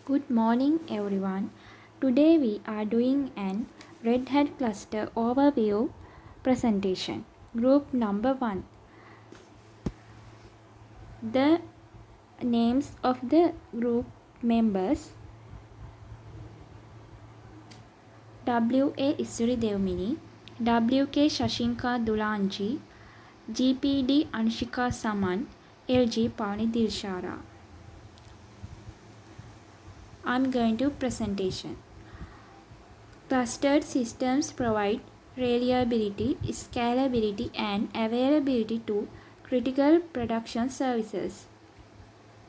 Good morning everyone. Today we are doing an Red Hat cluster overview presentation. Group number 1. The names of the group members: W.A. Isuri Devmini, W.K. Shashinka Dulanji, G.P.D. Anshika Saman, L.G. Pavani Dilshara. I'm going to presentation. Clustered systems provide reliability, scalability, and availability to critical production services.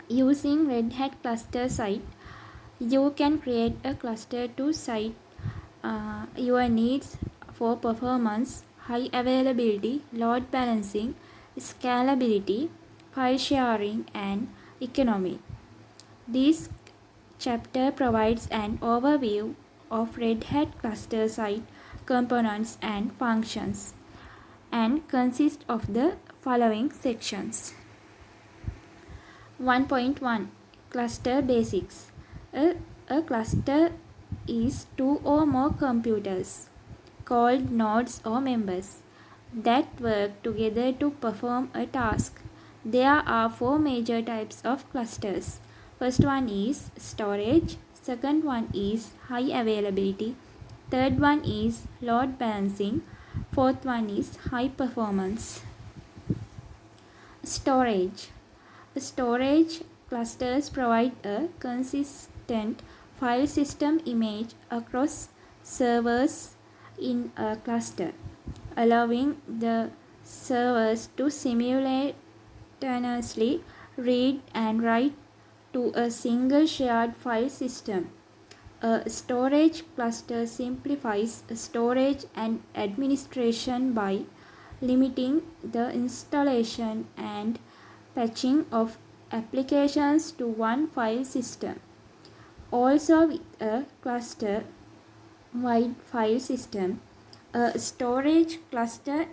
Using Red Hat Cluster Site, you can create a cluster to suit your needs for performance, high availability, load balancing, scalability, file sharing, and economy. This chapter provides an overview of Red Hat cluster site components and functions and consists of the following sections. 1.1 Cluster Basics. A cluster is two or more computers called nodes or members that work together to perform a task. There are four major types of clusters. First one is storage, second one is high availability, third one is load balancing, fourth one is high performance. Storage. Storage clusters provide a consistent file system image across servers in a cluster, allowing the servers to simultaneously read and write to a single shared file system. A storage cluster simplifies storage and administration by limiting the installation and patching of applications to one file system. Also, with a cluster-wide file system, a storage cluster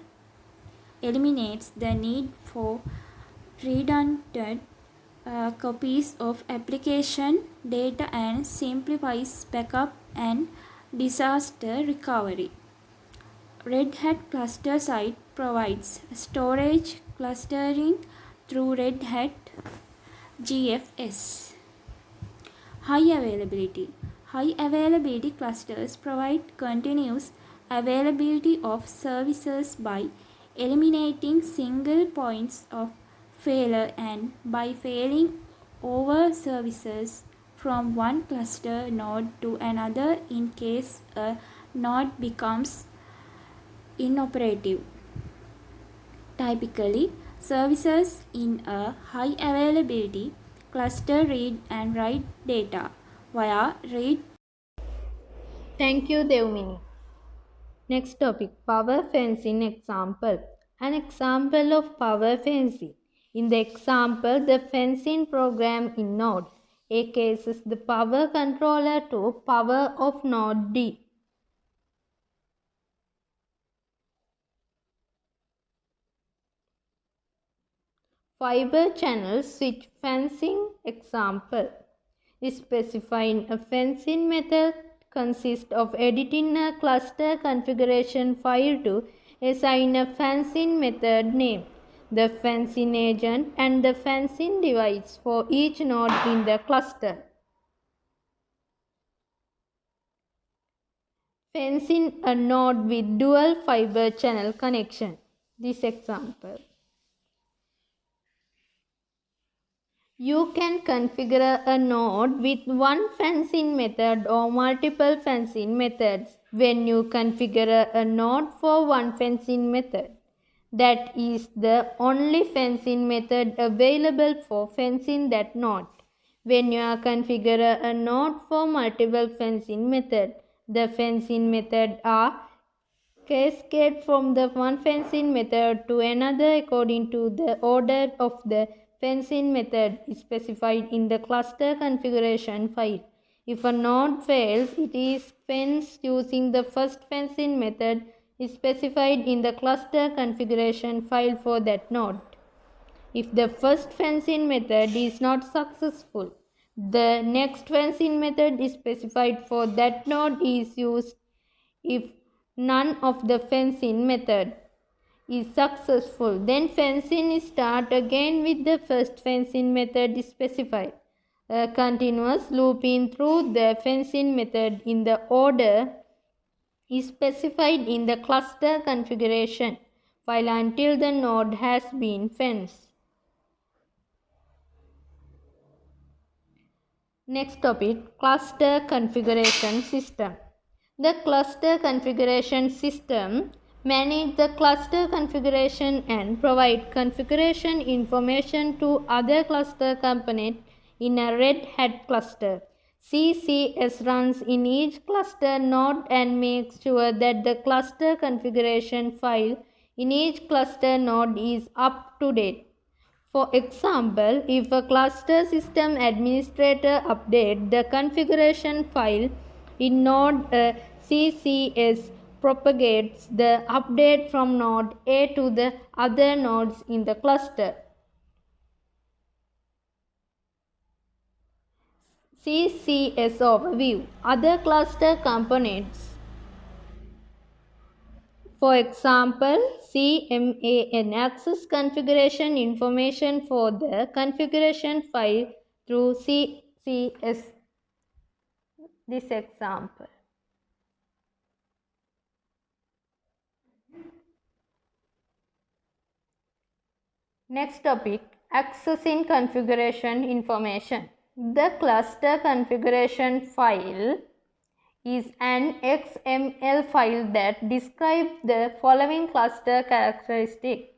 eliminates the need for redundant copies of application data and simplifies backup and disaster recovery. Red Hat Cluster Site provides storage clustering through Red Hat GFS. High availability. High availability clusters provide continuous availability of services by eliminating single points of failure and by failing over services from one cluster node to another in case a node becomes inoperative. Typically, services in a high availability cluster read and write data via read. Thank you, Devmini. Next topic, power fencing example. An example of power fencing. In the example, the fencing program in node A cases the power controller to power of node D. Fiber channel switch fencing example. Specifying a fencing method consists of editing a cluster configuration file to assign a fencing method name, the fencing agent, and the fencing device for each node in the cluster. Fencing a node with dual fiber channel connection. This example. You can configure a node with one fencing method or multiple fencing methods. When you configure a node for one fencing method, that is the only fencing method available for fencing that node. When you configure a node for multiple fencing methods, the fencing methods are cascade from the one fencing method to another according to the order of the fencing method specified in the cluster configuration file. If a node fails, it is fenced using the first fencing method specified in the cluster configuration file for that node. If the first fencing method is not successful, The next fencing method is specified for that node is used if none of the fencing method is successful. Then fencing is start again with the first fencing method is specified. A continuous looping through the fencing method in the order is specified in the cluster configuration file until the node has been fenced. Next topic, cluster configuration system. The cluster configuration system manage the cluster configuration and provide configuration information to other cluster components in a Red Hat cluster. CCS runs in each cluster node and makes sure that the cluster configuration file in each cluster node is up to date. For example, if a cluster system administrator updates the configuration file in node CCS propagates the update from node A to the other nodes in the cluster. CCS overview. Other cluster components. For example, CMAN access configuration information for the configuration file through CCS. This example. Next topic, accessing configuration information. The cluster configuration file is an XML file that describes the following cluster characteristics.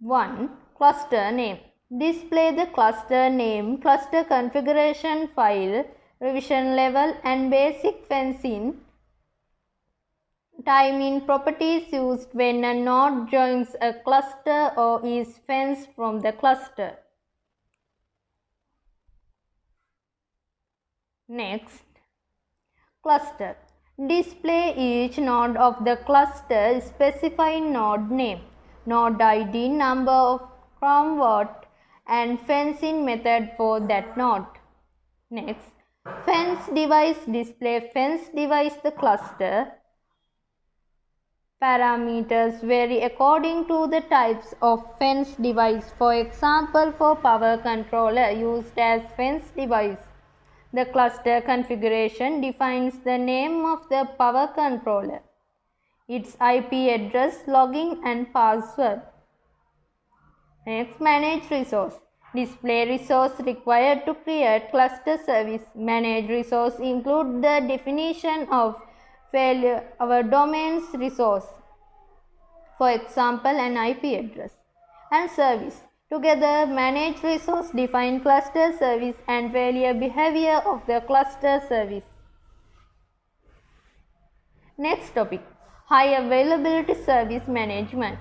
1. Cluster name. Display the cluster name, cluster configuration file, revision level and basic fencing timing properties used when a node joins a cluster or is fenced from the cluster. Next, cluster. Display each node of the cluster, specify node name, node ID, number of CROM and fencing method for that node. Next, fence device. Display fence device the cluster. Parameters vary according to the types of fence device. For example, for power controller used as fence device, the cluster configuration defines the name of the power controller, its IP address, login and password. Next, manage resource. Display resource required to create cluster service. Manage resource include the definition of our domain's resource. For example, an IP address and service. Together, manage resource define cluster service and failure behavior of the cluster service. Next topic, high availability service management.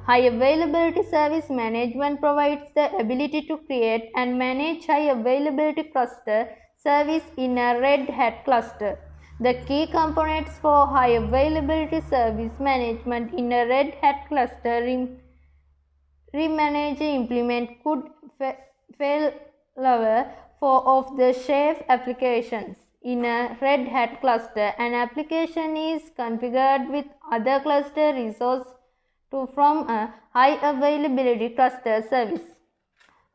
High availability service management provides the ability to create and manage high availability cluster service in a Red Hat cluster. The key components for high availability service management in a Red Hat cluster remanage implement could fail for of the shared applications. In a Red Hat cluster, an application is configured with other cluster resource from a high availability cluster service.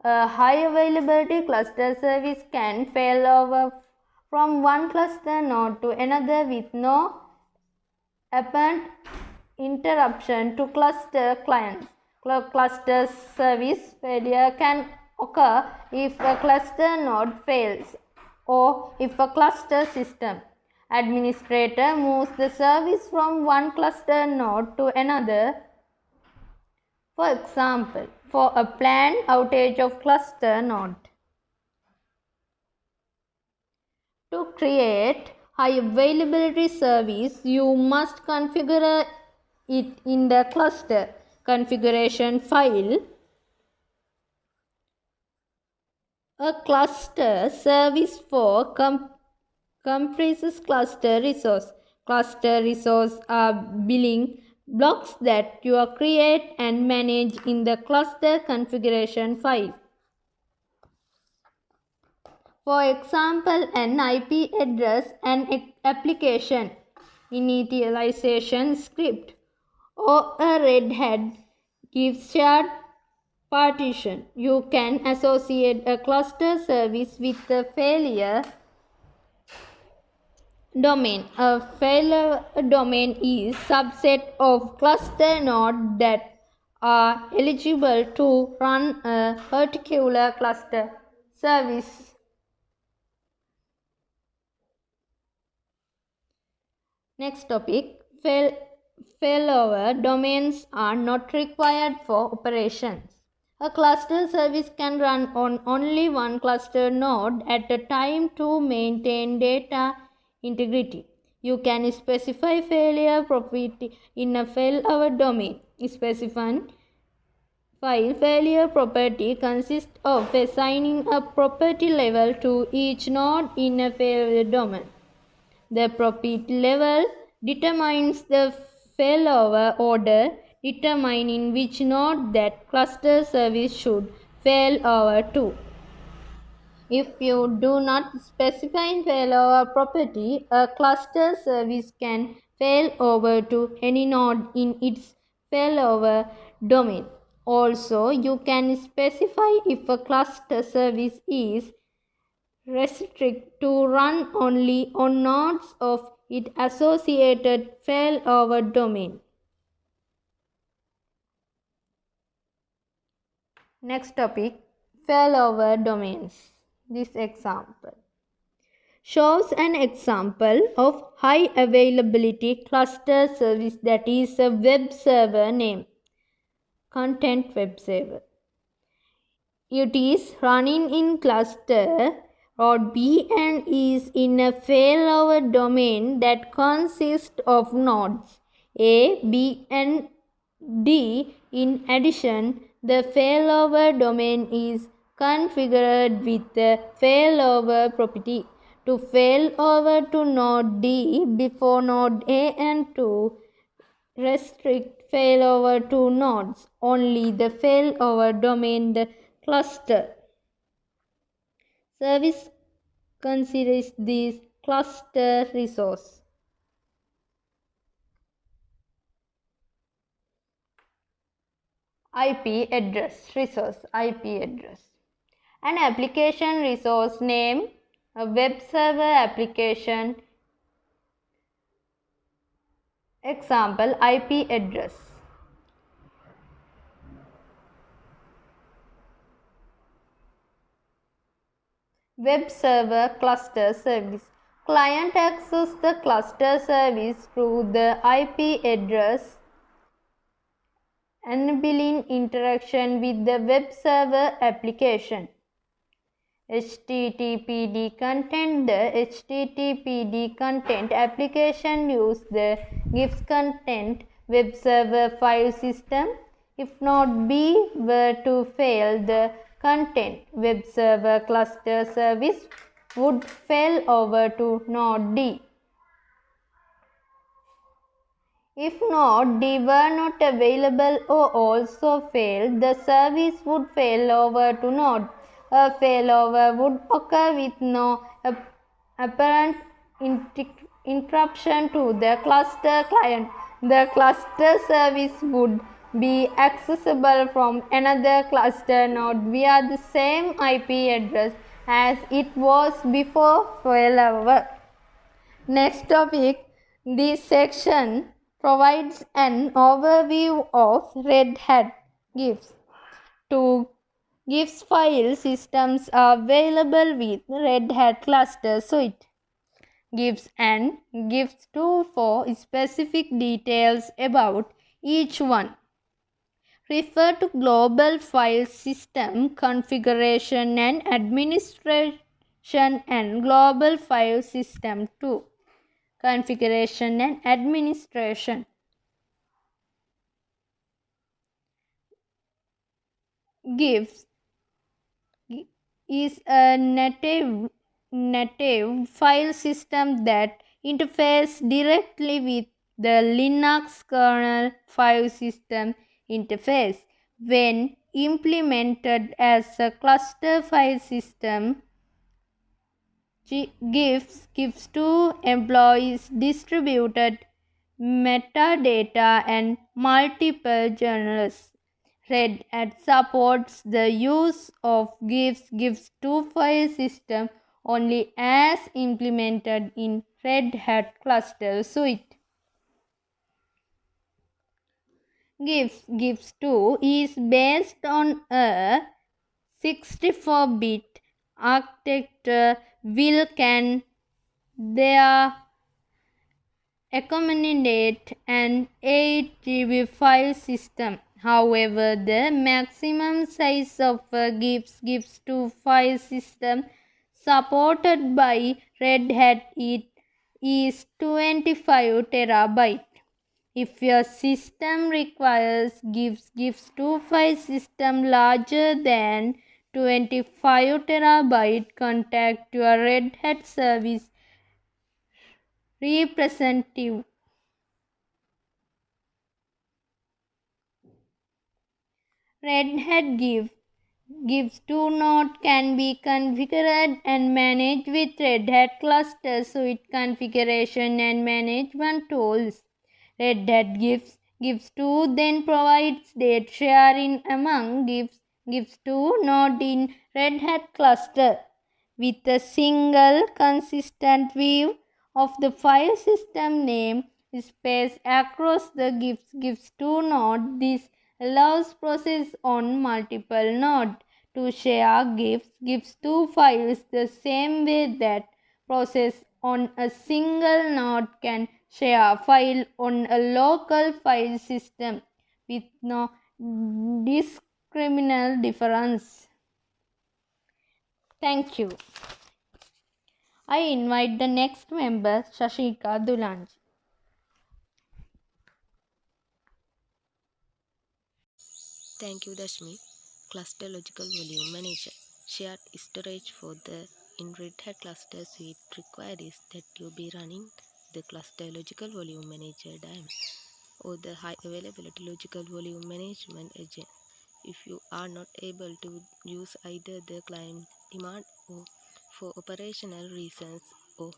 A high availability cluster service can fail over from one cluster node to another with no apparent interruption to cluster clients. Cluster service failure can occur if a cluster node fails or if a cluster system administrator moves the service from one cluster node to another. For example, for a planned outage of cluster node. To create high availability service, you must configure it in the cluster configuration file. A cluster service for comprises cluster resource. Cluster resource are building blocks that you create and manage in the cluster configuration file. For example, an IP address, an application initialization script, or a Red Hat gives shared partition. You can associate a cluster service with a failure domain. A failure domain is subset of cluster nodes that are eligible to run a particular cluster service. Next topic, failover domains are not required for operations. A cluster service can run on only one cluster node at a time to maintain data integrity. You can specify failure property in a failover domain. Specifying failure property consists of assigning a property level to each node in a failure domain. The property level determines the failover order, determining which node that cluster service should fail over to. If you do not specify failover property, a cluster service can fail over to any node in its failover domain. Also, you can specify if a cluster service is restrict to run only on nodes of its associated failover domain. Next topic, failover domains. This example shows an example of high availability cluster service that is a web server name, content web server. It is running in cluster node B and is in a failover domain that consists of nodes A, B, and D. In addition, the failover domain is configured with the failover property to fail over to node D before node A and to restrict failover to nodes only the failover domain the cluster service considers this cluster resource. IP address resource. IP address, an application resource name, a web server application. Example, IP address. Web server cluster service. Client access the cluster service through the IP address, enabling interaction with the web server application. HTTPD content. The HTTPD content application uses the GIFs content web server file system. If node B were to fail, the content web server cluster service would fail over to node D. If node D were not available or also failed, the service would fail over to node. A failover would occur with no apparent interruption to the cluster client. The cluster service would be accessible from another cluster node via the same IP address as it was before failover. Next topic, this section provides an overview of Red Hat GIFs. Two GIFs file systems are available with Red Hat Cluster Suite. GIFs and GIFs 2 for specific details about each one. Refer to Global File System Configuration and Administration and Global File System 2. Configuration and administration. GIFs is a native file system that interfaces directly with the Linux kernel file system interface. When implemented as a cluster file system, gives to employees distributed metadata and multiple journals. Red Hat supports the use of gives to file system only as implemented in Red Hat Cluster Suite. Gives2 is based on a 64-bit architecture will can there accommodate an 8 GB file system. However, the maximum size of a gives2 file system supported by Red Hat is 25 terabyte. If your system requires gives2 file system larger than 25 terabyte, contact your Red Hat service representative. Red Hat gives2 node can be configured and managed with Red Hat Cluster Suite configuration and management tools. Red Hat gives2 then provides data sharing among gives2 node in Red Hat cluster with a single consistent view of the file system name space across the gives2 node. This allows process on multiple nodes to share gives2 files the same way that process on a single node can share file on a local file system with no discriminal difference. Thank you. I invite the next member, Shashika Dulanji. Thank you, Dashmi. Cluster Logical Volume Manager. Shared storage for the in Red Hat Cluster Suite required is that you be running the Cluster Logical Volume Manager DAM or the High Availability Logical Volume Management Agent. If you are not able to use either the client demand or for operational reasons or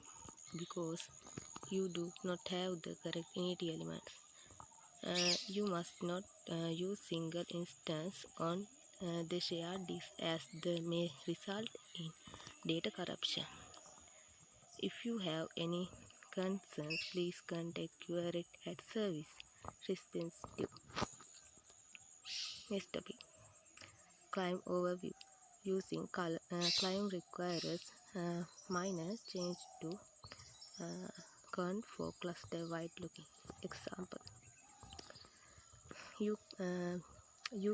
because you do not have the correct init elements, you must not use single instance on the shared disk as they may result in data corruption. If you have any concerns, please contact your Red Hat service responsive. Next topic, climb overview. Using climb requires minor change to kern for cluster wide looking. Example, you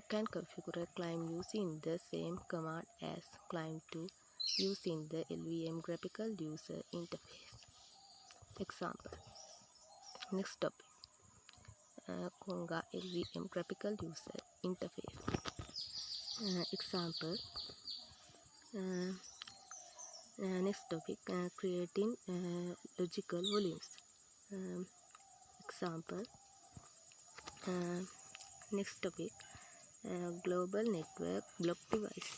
can configure climb using the same command as climb2 using the LVM graphical user interface. Example. Next topic, Conga LVM graphical user interface. Example. Next topic, creating logical volumes. Example. Next topic, global network block device.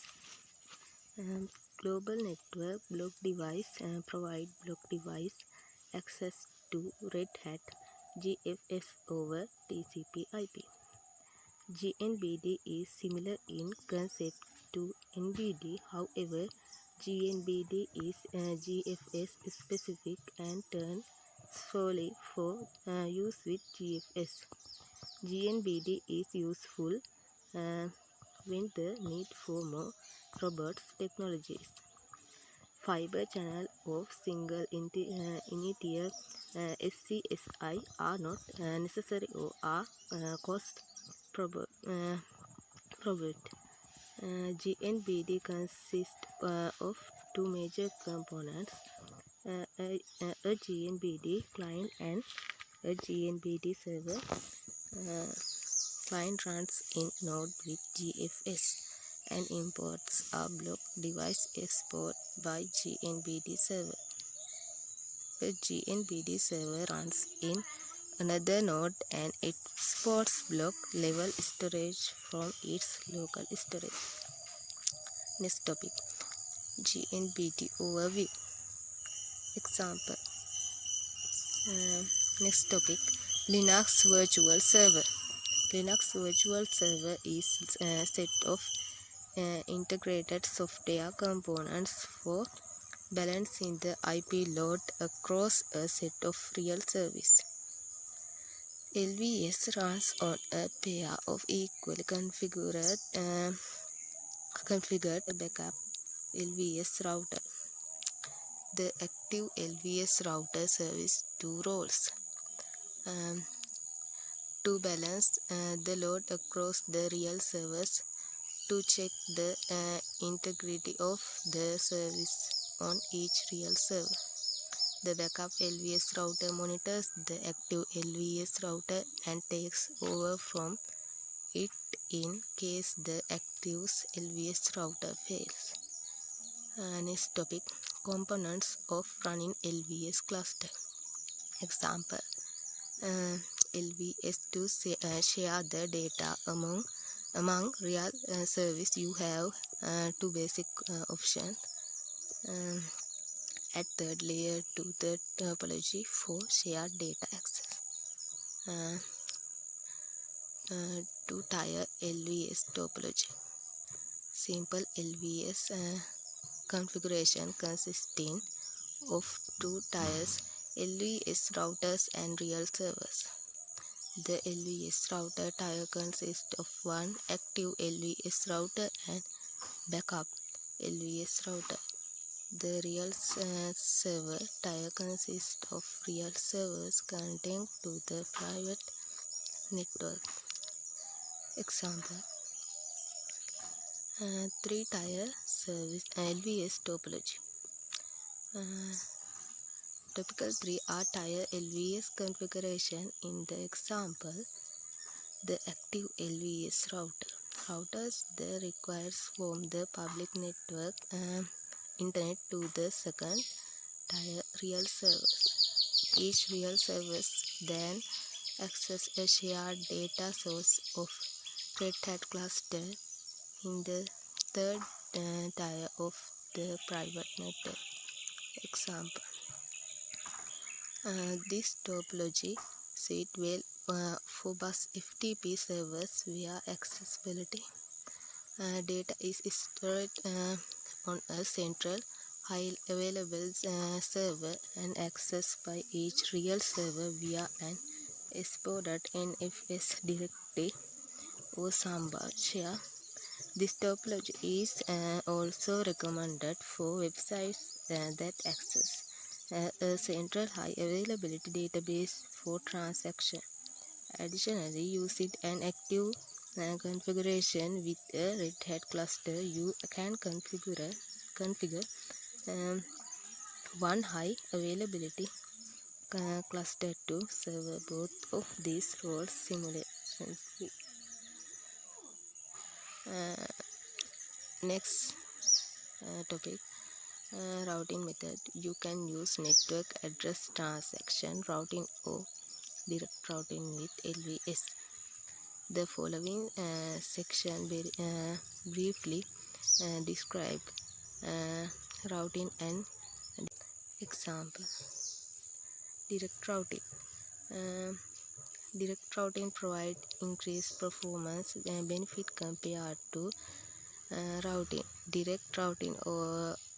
Global network block device provide block device access to Red Hat GFS over TCP/IP. GNBD is similar in concept to NBD. However, GNBD is GFS specific and turns solely for use with GFS. GNBD is useful when the need for more robust technologies. Fiber channel of single initial SCSI are not necessary or are cost prohibitive. GNBD consists of two major components, a GNBD client and a GNBD server. Client runs in node with GFS and imports a block device export by GNBD server. A GNBD server runs in another node and exports block level storage from its local storage. Next topic, GNBD overview. Example. Next topic, Linux Virtual Server. Linux Virtual Server is a set of integrated software components for balancing the IP load across a set of real services. LVS runs on a pair of equally configured backup LVS router. The active LVS router serves two roles. To balance the load across the real servers, to check the integrity of the service on each real server. The backup LVS router monitors the active LVS router and takes over from it in case the active LVS router fails. Next topic, components of running LVS cluster. Example, LVS to share the data among real service. You have two basic options. Add third layer to the topology for shared data access. Two-tier LVS topology. Simple LVS configuration consisting of two tiers, LVS routers and real servers. The LVS router tier consists of one active LVS router and backup LVS router. The real server tier consists of real servers connecting to the private network. Example, three-tier service LVS topology. Typical 3R-tier LVS configuration. In the example, the active LVS router. Routers that requires from the public network internet to the second tier real servers. Each real service then access a shared data source of Red Hat cluster in the third tier of the private network. Example. This topology suit well for bus FTP servers via accessibility. Data is stored on a central high available server and accessed by each real server via an exported NFS directory or Samba share. This topology is also recommended for websites that access a central high availability database for transaction. Additionally, using an active configuration with a Red Hat cluster, you can configure one high availability cluster to serve both of these roles simultaneously. Next topic, routing method. You can use network address transaction routing or direct routing with LVS. The following section briefly describe routing and example. Direct routing. Direct routing provides increased performance benefit compared to routing. Direct routing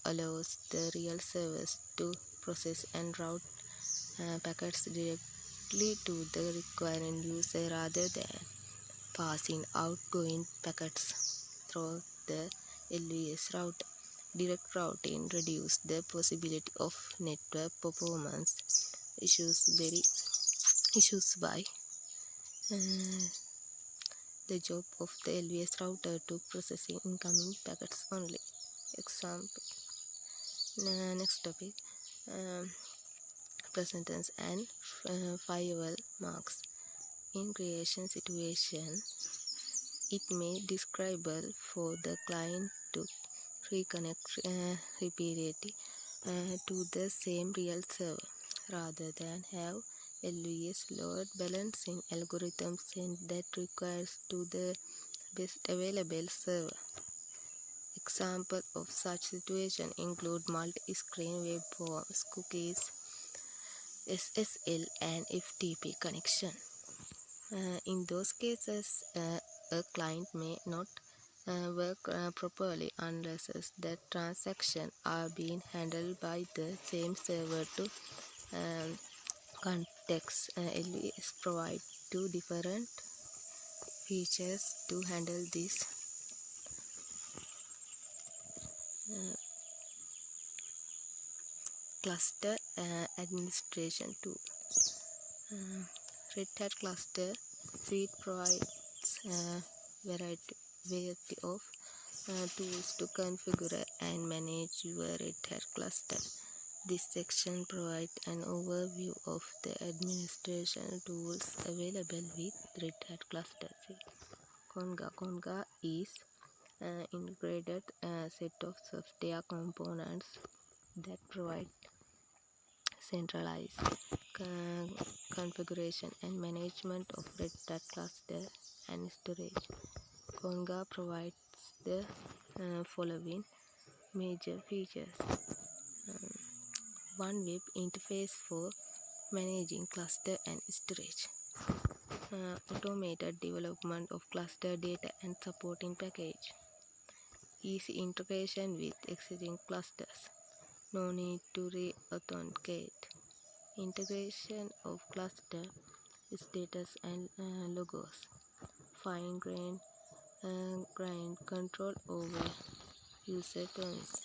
allows the real servers to process and route packets directly to the requiring user rather than passing outgoing packets through the LVS router. Direct routing reduces the possibility of network performance issues by the job of the LVS router to processing incoming packets only. Example. Next topic, presentance and firewall marks. In creation situation, it may be desirable for the client to reconnect repeatedly to the same real server rather than have LVS load balancing algorithms sent that requires to the best available server. Examples of such situations include multi-screen web forms, cookies, SSL, and FTP connection. In those cases, a client may not work properly unless the transactions are being handled by the same server to context. LVS provide two different features to handle this. Cluster administration tool. Red Hat Cluster Suite provides a variety of tools to configure and manage your Red Hat cluster. This section provides an overview of the administration tools available with Red Hat Cluster Suite. Conga is an integrated set of software components that provide centralized configuration and management of Red Hat cluster and storage. Conga provides the following major features. One web interface for managing cluster and storage. Automated development of cluster data and supporting package. Easy integration with existing clusters. No need to re-authenticate. Integration of cluster status and logos. Fine-grained control over user permissions.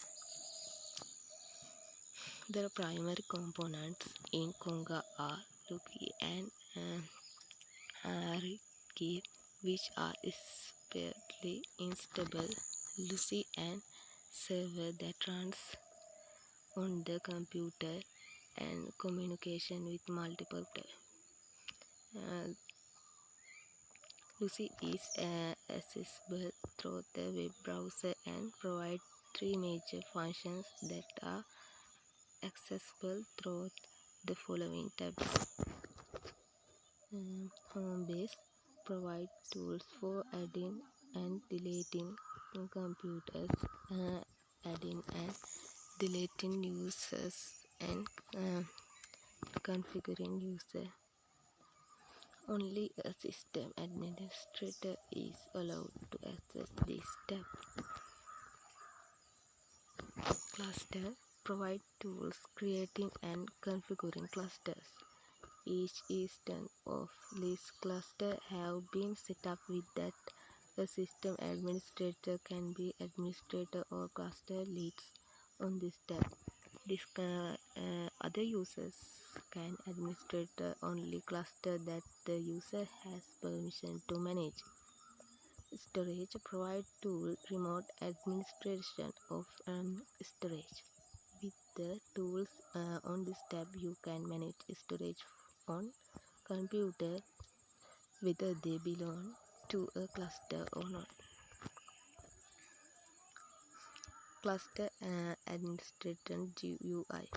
The primary components in Conga are Luki and Riki, which are separately installable. Lucy and server that runs on the computer and communication with multiple players. Lucy is accessible through the web browser and provides three major functions that are accessible through the following tabs. Home base provides tools for adding and deleting computers, adding and deleting users, and configuring user. Only a system administrator is allowed to access this tab. Cluster provide tools creating and configuring clusters. Each instance of this cluster have been set up with that a system administrator can be administrator or cluster leads on this tab. Other users can administrate only cluster that the user has permission to manage. Storage provide tool remote administration of storage. With the tools on this tab, you can manage storage on computer whether they belong to a cluster or not. Cluster Administration GUI.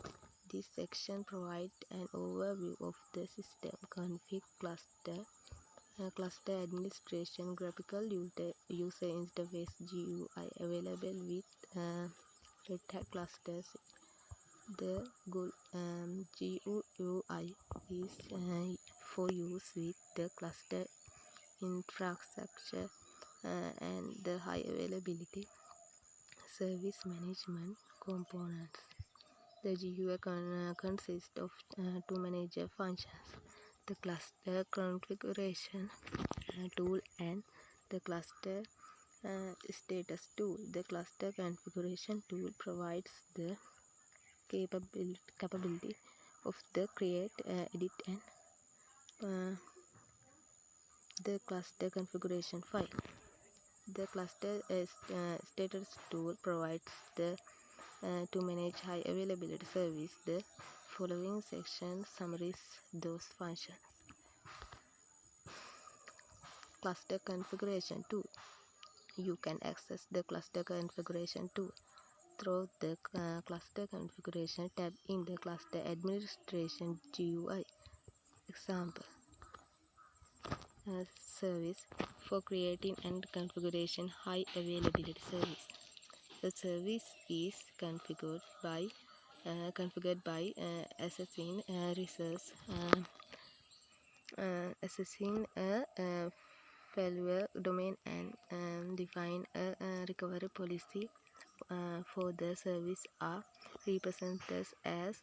This section provides an overview of the system config cluster administration graphical user interface GUI available with Red Hat clusters. The GUI is for use with the cluster infrastructure and the high availability service management components. The GUI consists of two major functions: the cluster configuration tool and the cluster status tool. The cluster configuration tool provides the capability of the create, edit, and the cluster configuration file. The cluster status tool provides the to manage high availability service. The following section summarizes those functions. Cluster configuration tool. You can access the cluster configuration tool through the cluster configuration tab in the cluster administration GUI. Example: service for creating and configuration high availability service. A service is configured by assessing assessing a failure domain and define a recovery policy for the service are represented as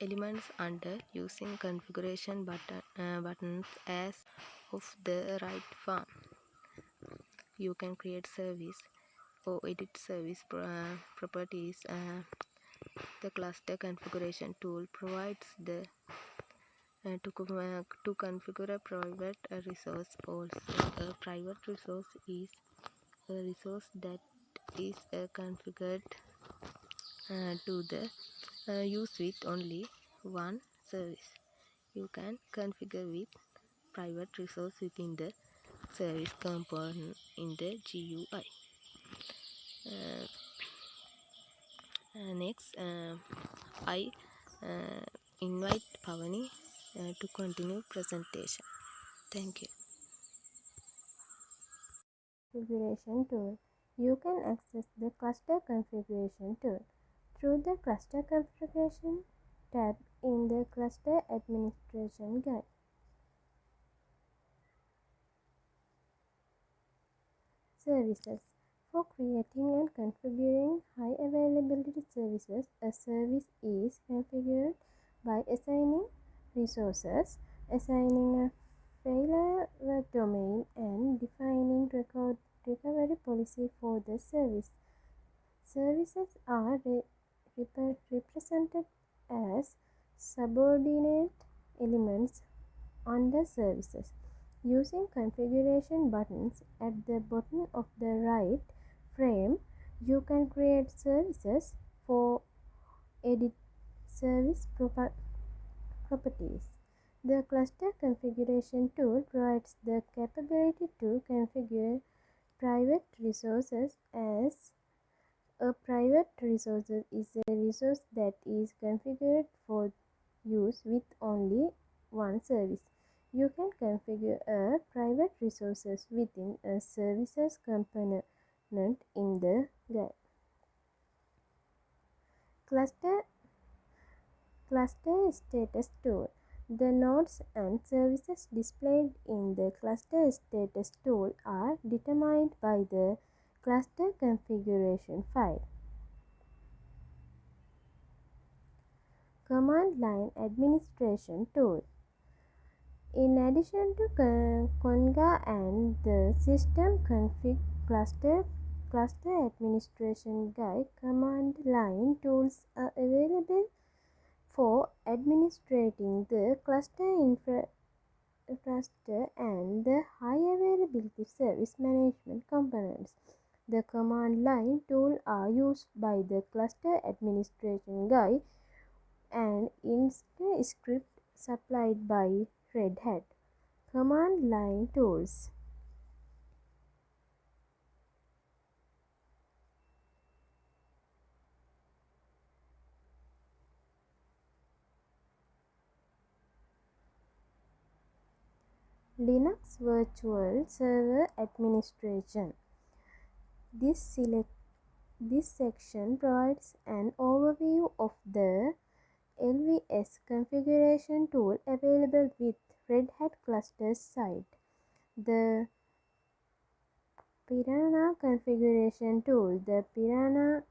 elements under using configuration buttons as of the right form. You can create service or edit service properties. The cluster configuration tool provides the to configure a private resource. Also, a private resource is a resource that is configured to the use with only one service. You can configure with private resource within the service component in the GUI. Uh, Next, I invite Pavani to continue presentation. Thank you. Configuration tool. You can access the cluster configuration tool through the cluster configuration tab in the cluster administration guide. Services. For creating and configuring high availability services, a service is configured by assigning resources, assigning a failure domain, and defining recovery policy for the service. Services are represented as subordinate elements under services. Using configuration buttons at the bottom of the right frame, you can create services for edit service properties. The cluster configuration tool provides the capability to configure private resources as a private resource is a resource that is configured for use with only one service. You can configure a private resources within a services component in the guide. Cluster status tool. The nodes and services displayed in the cluster status tool are determined by the cluster configuration file. Command line administration tool. In addition to Conga and the system config cluster administration guide, command line tools are available for administrating the cluster infrastructure and the high availability service management components. The command line tools are used by the cluster administration guide and instant script supplied by Red Hat. Command line tools. Linux Virtual Server Administration. This section provides an overview of the LVS configuration tool available with Red Hat Clusters site. The Piranha configuration tool. The Piranha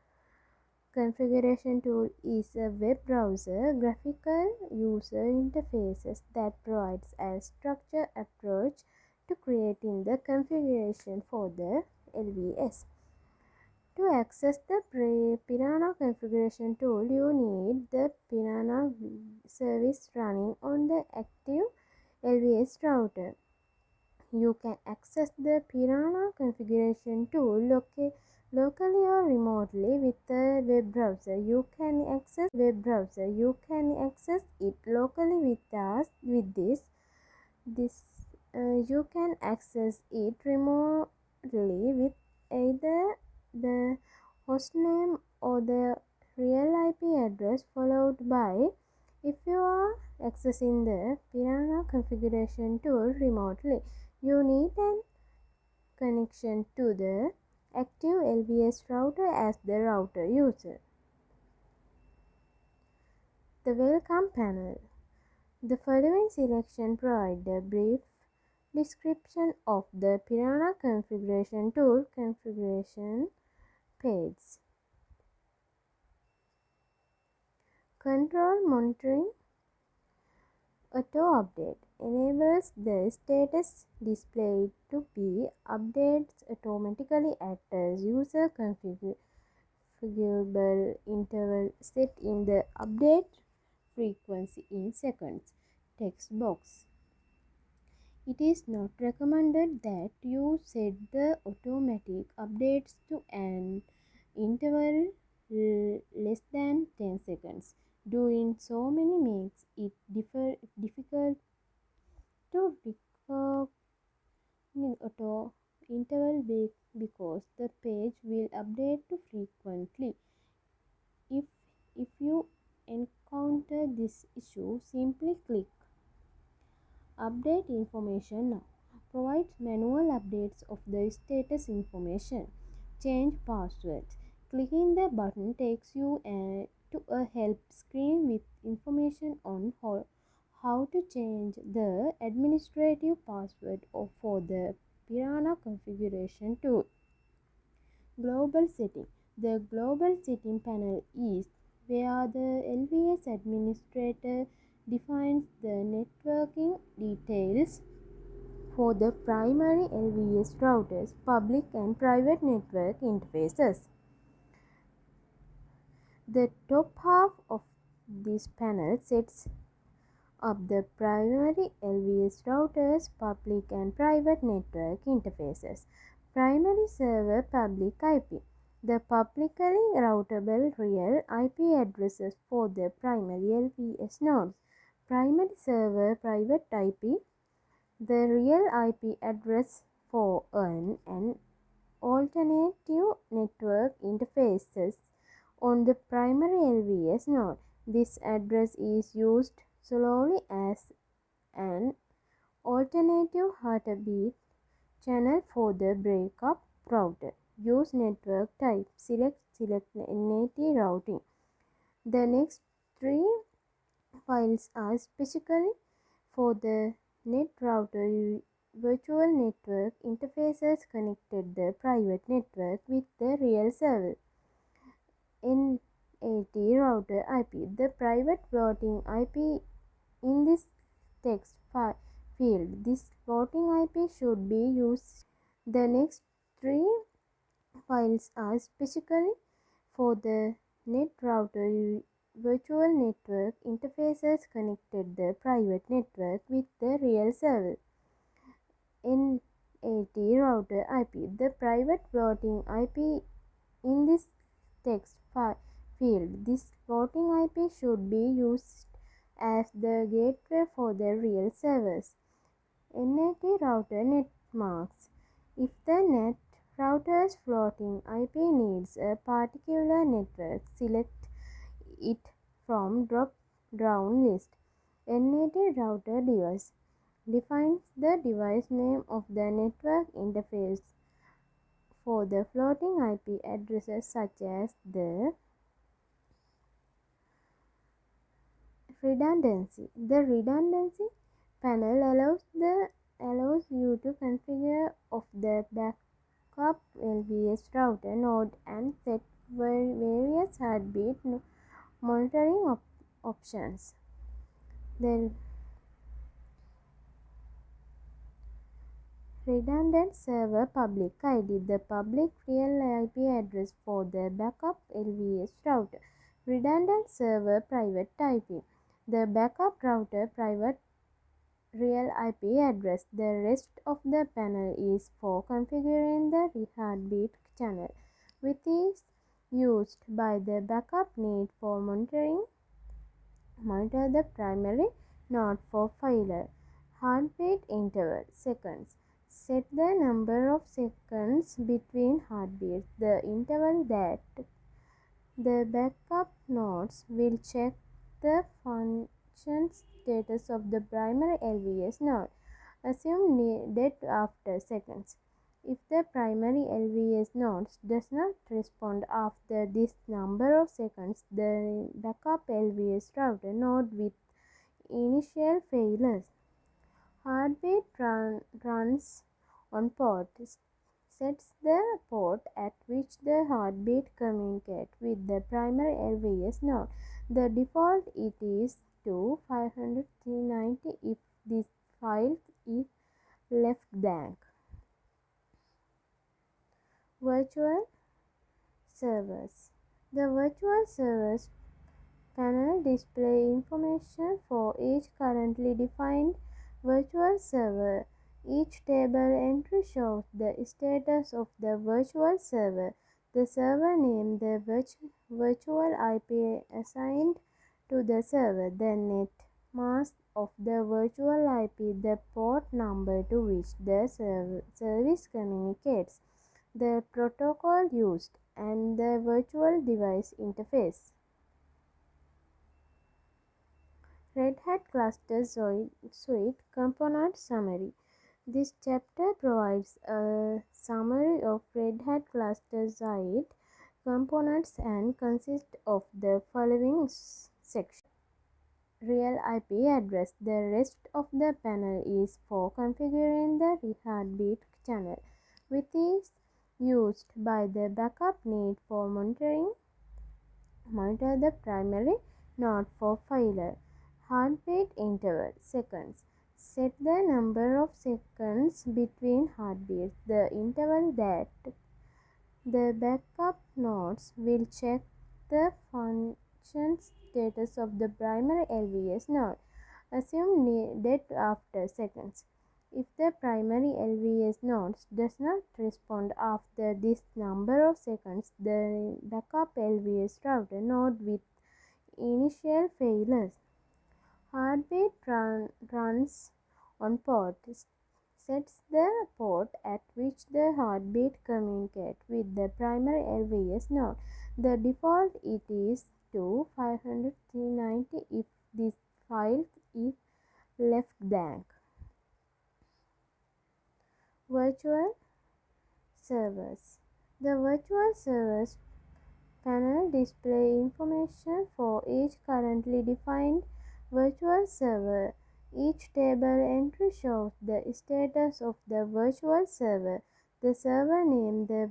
configuration tool is a web browser graphical user interface that provides a structured approach to creating the configuration for the LVS. To access the Piranha configuration tool, you need the Piranha service running on the active LVS router. You can access the Piranha configuration tool locally or remotely with the web browser. You can access it locally with this. You can access it remotely with either the hostname or the real IP address followed by. If you are accessing the Piranha configuration tool remotely, you need an connection to the active LVS router as the router user. The welcome panel. The following selection provides a brief description of the Piranha configuration tool configuration page. Control monitoring auto update enables the status display to be updated automatically at a user configurable interval set in the update frequency in seconds. Text box. It is not recommended that you set the automatic updates to an interval less than 10 seconds. Doing so many makes it difficult to recognize auto interval because the page will update too frequently. If, if you encounter this issue, simply click Update information now. Provides manual updates of the status information. Change passwords. Clicking the button takes you to a help screen with information on how to change the administrative password for the Piranha configuration tool. Global setting. The global setting panel is where the LVS administrator defines the networking details for the primary LVS routers, public and private network interfaces. The top half of this panel sets up the primary LVS routers, public and private network interfaces. Primary server public IP. The publicly routable real IP addresses for the primary LVS nodes. Primary server private IP. The real IP address for an alternative network interfaces on the primary LVS node. This address is used solely as an alternative heartbeat channel for the breakup router. Use network type. Select NAT routing. The next three files are specifically for the net router virtual network interfaces connected the private network with the real server. NAT router IP. The private floating IP in this text field. This floating IP should be used. The next three files are specifically for the net router virtual network interfaces connected the private network with the real server. NAT router IP. The private floating IP in this text field. This floating IP should be used as the gateway for the real servers. NAT router net marks. If the net router's floating IP needs a particular network, select it from drop-down list. NAT router device defines the device name of the network interface for the floating IP addresses such as the redundancy. The redundancy panel allows you to configure of the backup LVS router node and set various heartbeat monitoring options. The redundant server public ID. The public real IP address for the backup LVS router. Redundant server private IP. The backup router private real IP address. The rest of the panel is for configuring the heartbeat channel, which is used by the backup need for monitor the primary node for failure. Heartbeat interval seconds. Set the number of seconds between heartbeats. The interval that the backup nodes will check the function status of the primary LVS node. Assume dead after seconds. If the primary LVS nodes does not respond after this number of seconds, the backup LVS router node with initial failures. Heartbeat runs on port sets the port at which the heartbeat communicates with the primary LVS node. The default it is to 590 if this file is left blank. Virtual servers. The virtual servers panel display information for each currently defined virtual server. Each table entry shows the status of the virtual server, the server name, the virtual IP assigned to the server, the net mask of the virtual IP, the port number to which the service communicates, the protocol used, and the virtual device interface. Red Hat Cluster Suite Component Summary. This chapter provides a summary of Red Hat Cluster Suite components and consists of the following sections. Real IP address. The rest of the panel is for configuring the heartbeat channel, which is used by the backup need for monitor the primary node for failure. Heartbeat interval seconds. Set the number of seconds between heartbeats, the interval that the backup nodes will check the function status of the primary LVS node. Assume dead after seconds. If the primary LVS node does not respond after this number of seconds, the backup LVS router node with initial failures. Heartbeat runs on port sets the port at which the heartbeat communicates with the primary LVS node. The default it is to 590 if this file is left blank. Virtual servers. The virtual servers panel display information for each currently defined virtual server. Each table entry shows the status of the virtual server, the server name, the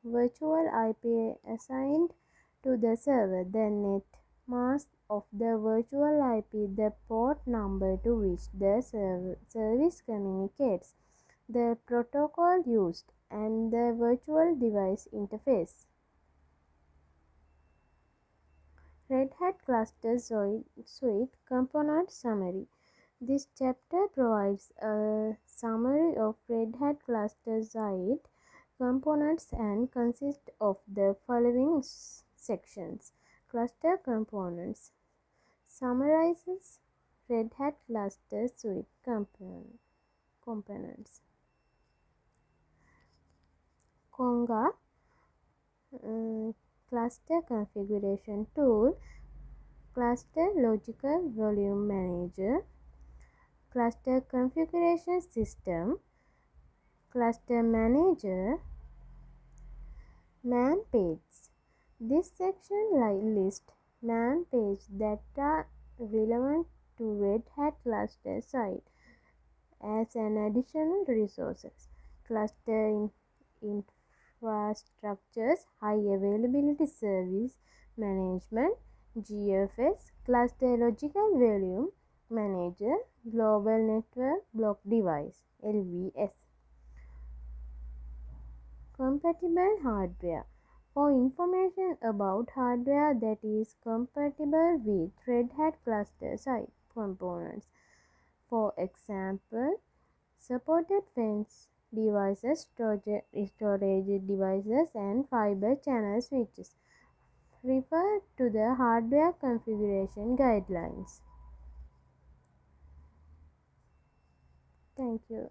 virtual IP assigned to the server, the net mask of the virtual IP, the port number to which the service communicates, the protocol used, and the virtual device interface. Red Hat Cluster Suite Component Summary. This chapter provides a summary of Red Hat Cluster Suite components and consists of the following sections. Cluster components summarizes Red Hat Cluster Suite components. Conga Cluster Configuration Tool, Cluster Logical Volume Manager, Cluster Configuration System, Cluster Manager, Man Pages. This section lists man pages that are relevant to Red Hat Cluster Suite as an additional resources. Cluster infrastructures, high availability service management, GFS, cluster logical volume manager, global network block device, LVS. Compatible hardware. For information about hardware that is compatible with Red Hat Cluster Suite components, for example, supported fence devices, storage devices, and fiber channel switches. Refer to the hardware configuration guidelines. Thank you.